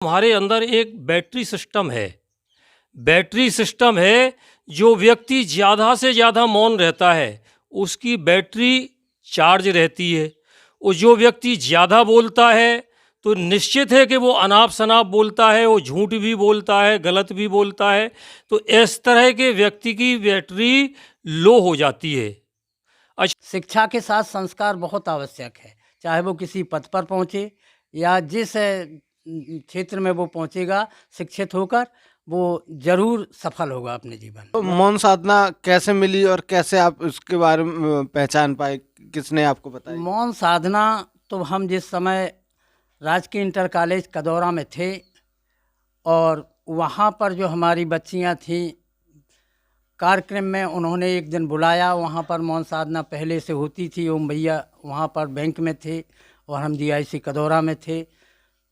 हमारे अंदर एक बैटरी सिस्टम है। बैटरी सिस्टम है, जो व्यक्ति ज़्यादा से ज़्यादा मौन रहता है उसकी बैटरी चार्ज रहती है, और जो व्यक्ति ज़्यादा बोलता है तो निश्चित है कि वो अनाप शनाप बोलता है, वो झूठ भी बोलता है, गलत भी बोलता है। तो इस तरह के व्यक्ति की बैटरी लो हो जाती है। शिक्षा के साथ संस्कार बहुत आवश्यक है, चाहे वो किसी पद पर पहुँचे या जिस क्षेत्र में वो पहुँचेगा शिक्षित होकर, वो जरूर सफल होगा अपने जीवन तो में। मौन साधना कैसे मिली और कैसे आप उसके बारे में पहचान पाए, किसने आपको बताई? मौन साधना तो हम जिस समय राजकीय इंटर कॉलेज कदौरा में थे, और वहाँ पर जो हमारी बच्चियाँ थीं, कार्यक्रम में उन्होंने एक दिन बुलाया। वहाँ पर मौन साधना पहले से होती थी। ओम भैया वहाँ पर बैंक में थे और हम जीआईसी कदौरा में थे।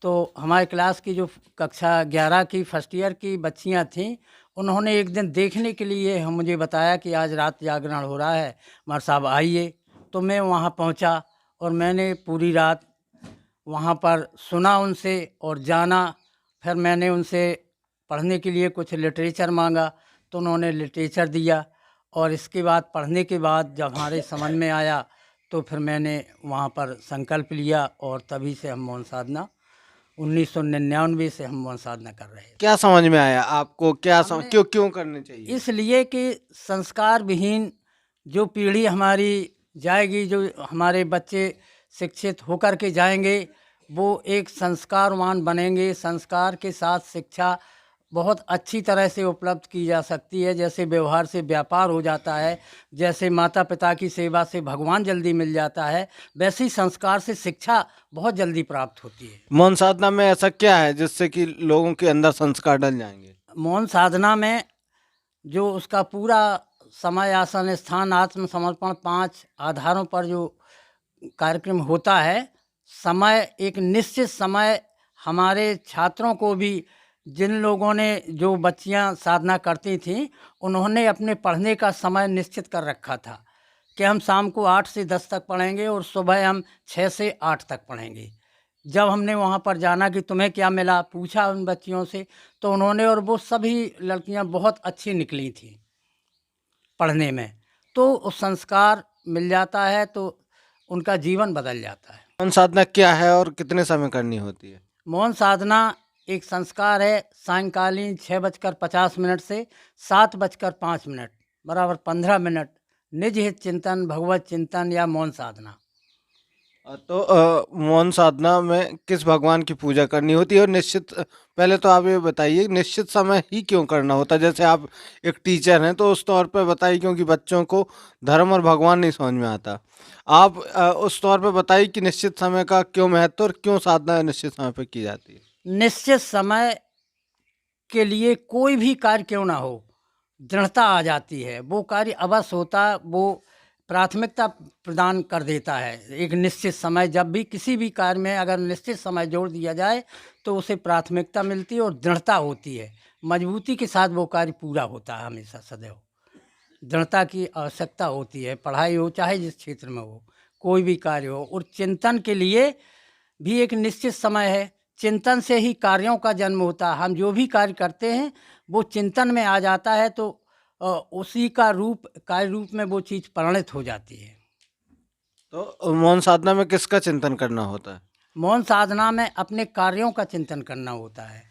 तो हमारे क्लास की जो कक्षा 11 की फर्स्ट ईयर की बच्चियाँ थीं, उन्होंने एक दिन देखने के लिए मुझे बताया कि आज रात जागरण हो रहा है, मर साहब आइए। तो मैं वहाँ पहुँचा और मैंने पूरी रात वहाँ पर सुना उनसे और जाना। फिर मैंने उनसे पढ़ने के लिए कुछ लिटरेचर मांगा तो उन्होंने लिटरेचर दिया, और इसके बाद पढ़ने के बाद जब हमारे समझ में आया तो फिर मैंने वहाँ पर संकल्प लिया, और तभी से हम मौन साधना 1999 से हम मौन साधना कर रहे हैं। क्या समझ में आया आपको? क्यों क्यों करनी चाहिए? इसलिए कि संस्कार विहीन जो पीढ़ी हमारी जाएगी, जो हमारे बच्चे शिक्षित होकर के जाएंगे, वो एक संस्कारवान बनेंगे। संस्कार के साथ शिक्षा बहुत अच्छी तरह से उपलब्ध की जा सकती है। जैसे व्यवहार से व्यापार हो जाता है, जैसे माता पिता की सेवा से भगवान जल्दी मिल जाता है, वैसे ही संस्कार से शिक्षा बहुत जल्दी प्राप्त होती है। मौन साधना में ऐसा क्या है जिससे कि लोगों के अंदर संस्कार डल जाएंगे? मौन साधना में जो उसका पूरा समय, आसन, स्थान, आत्मसमर्पण, 5 आधारों पर जो कार्यक्रम होता है, समय एक निश्चित समय हमारे छात्रों को भी, जिन लोगों ने, जो बच्चियां साधना करती थीं, उन्होंने अपने पढ़ने का समय निश्चित कर रखा था कि हम शाम को 8 से 10 तक पढ़ेंगे और सुबह हम 6 से 8 तक पढ़ेंगे। जब हमने वहाँ पर जाना कि तुम्हें क्या मिला, पूछा उन बच्चियों से, तो उन्होंने, और वो सभी लड़कियाँ बहुत अच्छी निकली थीं पढ़ने में। तो उस संस्कार मिल जाता है तो उनका जीवन बदल जाता है। मौन साधना क्या है और कितने समय करनी होती है? मौन साधना एक संस्कार है। सायंकालीन 6:50 से 7:05 बराबर 15 मिनट निज हित चिंतन, भगवत चिंतन या मौन साधना। तो मौन साधना में किस भगवान की पूजा करनी होती है? और निश्चित पहले तो आप ये बताइए, निश्चित समय ही क्यों करना होता है? जैसे आप एक टीचर हैं तो उस तौर पे बताइए, क्योंकि बच्चों को धर्म और भगवान नहीं समझ में आता। आप उस तौर पे बताइए कि निश्चित समय का क्यों महत्व और क्यों साधना निश्चित समय पे की जाती है? निश्चित समय के लिए कोई भी कार्य क्यों ना हो, दृढ़ता आ जाती है। वो कार्य अवश्य होता, वो प्राथमिकता प्रदान कर देता है। एक निश्चित समय, जब भी किसी भी कार्य में अगर निश्चित समय जोड़ दिया जाए तो उसे प्राथमिकता मिलती है और दृढ़ता होती है। मजबूती के साथ वो कार्य पूरा होता है हमेशा, सदैव दृढ़ता की आवश्यकता होती है। पढ़ाई हो चाहे जिस क्षेत्र में हो, कोई भी कार्य हो। और चिंतन के लिए भी एक निश्चित समय है। चिंतन से ही कार्यों का जन्म होता है। हम जो भी कार्य करते हैं वो चिंतन में आ जाता है, तो उसी का रूप, कार्य रूप में वो चीज़ परिणित हो जाती है। तो मौन साधना में किसका चिंतन करना होता है? मौन साधना में अपने कार्यों का चिंतन करना होता है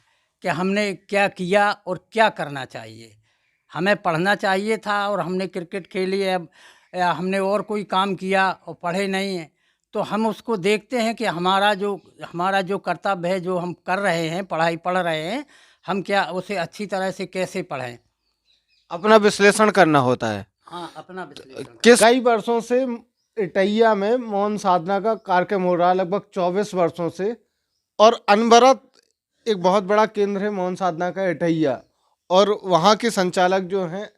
कि हमने क्या किया और क्या करना चाहिए। हमें पढ़ना चाहिए था और हमने क्रिकेट खेली है, या हमने और कोई काम किया और पढ़े नहीं हैं, तो हम उसको देखते हैं कि हमारा जो कर्तव्य है, जो हम कर रहे हैं, पढ़ाई पढ़ रहे हैं, हम क्या उसे अच्छी तरह से कैसे पढ़ें। अपना विश्लेषण करना होता है। हाँ, अपना विश्लेषण किस कई वर्षों से इटैया में मौन साधना का कार्यक्रम हो रहा है, लगभग 24 वर्षों से। और अनवरत एक बहुत बड़ा केंद्र है मौन साधना का इटैया। और वहाँ के संचालक जो हैं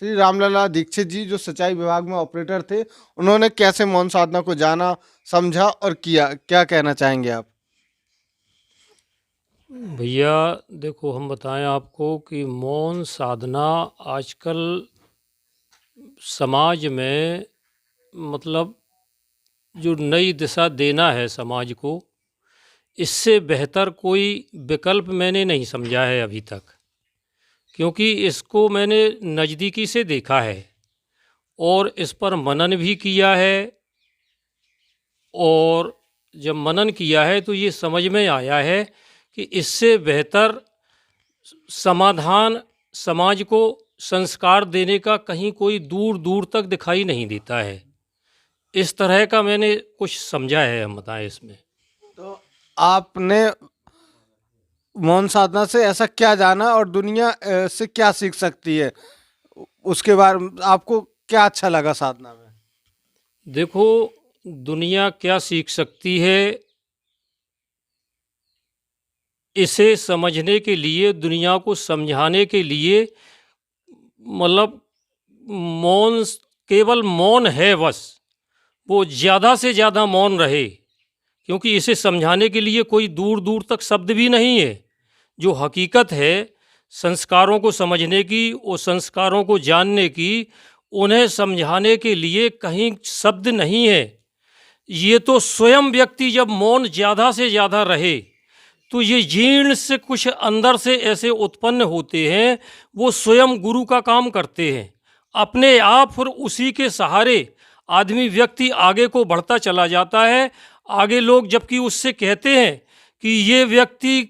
श्री रामलला दीक्षित जी, जो सिंचाई विभाग में ऑपरेटर थे, उन्होंने कैसे मौन साधना को जाना, समझा और किया, क्या कहना चाहेंगे आप? भैया देखो, हम बताएं आपको कि मौन साधना आजकल समाज में, मतलब जो नई दिशा देना है समाज को, इससे बेहतर कोई विकल्प मैंने नहीं समझा है अभी तक, क्योंकि इसको मैंने नज़दीकी से देखा है और इस पर मनन भी किया है। और जब मनन किया है तो ये समझ में आया है कि इससे बेहतर समाधान समाज को संस्कार देने का कहीं कोई दूर दूर तक दिखाई नहीं देता है। इस तरह का मैंने कुछ समझा है, हम बताएं इसमें। तो आपने मौन साधना से ऐसा क्या जाना और दुनिया से क्या सीख सकती है, उसके बारे में आपको क्या अच्छा लगा साधना में? देखो, दुनिया क्या सीख सकती है, इसे समझने के लिए, दुनिया को समझाने के लिए, मतलब मौन, केवल मौन है बस, वो ज़्यादा से ज़्यादा मौन रहे, क्योंकि इसे समझाने के लिए कोई दूर दूर तक शब्द भी नहीं है। जो हकीकत है संस्कारों को समझने की, वो संस्कारों को जानने की, उन्हें समझाने के लिए कहीं शब्द नहीं है। ये तो स्वयं व्यक्ति जब मौन ज़्यादा से ज़्यादा रहे तो ये जीर्ण से कुछ अंदर से ऐसे उत्पन्न होते हैं, वो स्वयं गुरु का काम करते हैं अपने आप, और उसी के सहारे आदमी व्यक्ति आगे को बढ़ता चला जाता है। आगे लोग जबकि उससे कहते हैं कि ये व्यक्ति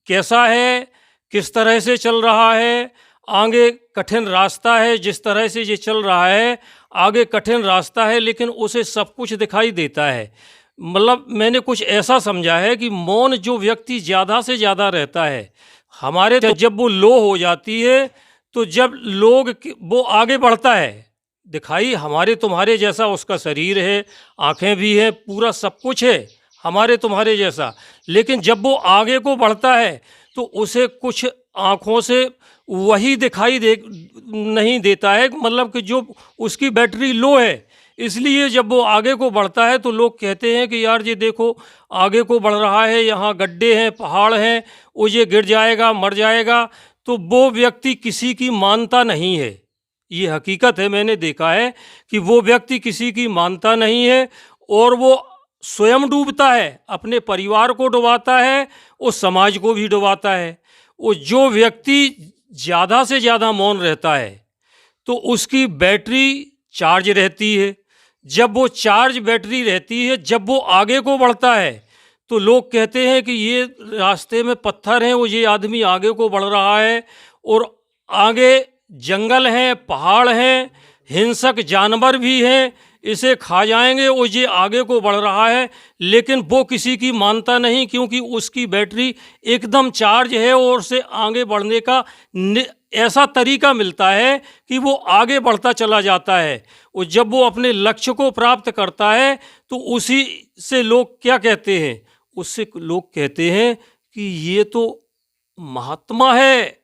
कैसा है, किस तरह से चल रहा है, आगे कठिन रास्ता है, जिस तरह से ये चल रहा है आगे कठिन रास्ता है, लेकिन उसे सब कुछ दिखाई देता है। मतलब मैंने कुछ ऐसा समझा है कि मौन जो व्यक्ति ज़्यादा से ज़्यादा रहता है, हमारे तो जब वो लो हो जाती है तो जब लोग वो आगे बढ़ता है, दिखाई हमारे तुम्हारे जैसा उसका शरीर है, आंखें भी हैं, पूरा सब कुछ है हमारे तुम्हारे जैसा, लेकिन जब वो आगे को बढ़ता है तो उसे कुछ आँखों से वही दिखाई नहीं देता है, मतलब कि जो उसकी बैटरी लो है। इसलिए जब वो आगे को बढ़ता है तो लोग कहते हैं कि यार ये देखो आगे को बढ़ रहा है, यहाँ गड्ढे हैं, पहाड़ हैं, वो ये गिर जाएगा, मर जाएगा। तो वो व्यक्ति किसी की मानता नहीं है, ये हकीकत है। मैंने देखा है कि वो व्यक्ति किसी की मानता नहीं है और वो स्वयं डूबता है, अपने परिवार को डुबाता है और समाज को भी डुबाता है। वो जो व्यक्ति ज़्यादा से ज़्यादा मौन रहता है तो उसकी बैटरी चार्ज रहती है। जब वो चार्ज बैटरी रहती है, जब वो आगे को बढ़ता है तो लोग कहते हैं कि ये रास्ते में पत्थर हैं, वो ये आदमी आगे को बढ़ रहा है और आगे जंगल हैं, पहाड़ हैं, हिंसक जानवर भी हैं, इसे खा जाएंगे, वो ये आगे को बढ़ रहा है। लेकिन वो किसी की मानता नहीं, क्योंकि उसकी बैटरी एकदम चार्ज है और उसे आगे बढ़ने का ऐसा तरीका मिलता है कि वो आगे बढ़ता चला जाता है। और जब वो अपने लक्ष्य को प्राप्त करता है तो उसी से लोग क्या कहते हैं, उससे लोग कहते हैं कि ये तो महात्मा है,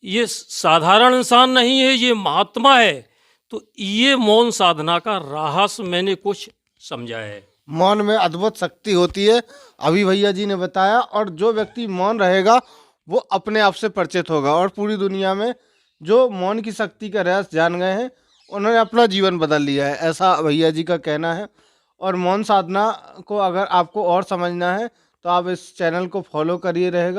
ये साधारण इंसान नहीं है, ये महात्मा है। तो ये मौन साधना का रहस्य मैंने कुछ समझा है। मौन में अद्भुत शक्ति होती है, अभी भैया जी ने बताया। और जो व्यक्ति मौन रहेगा वो अपने आप से परिचित होगा, और पूरी दुनिया में जो मौन की शक्ति का रहस्य जान गए हैं उन्होंने अपना जीवन बदल लिया है, ऐसा भैया जी का कहना है। और मौन साधना को अगर आपको और समझना है तो आप इस चैनल को फॉलो करिए रहेगा।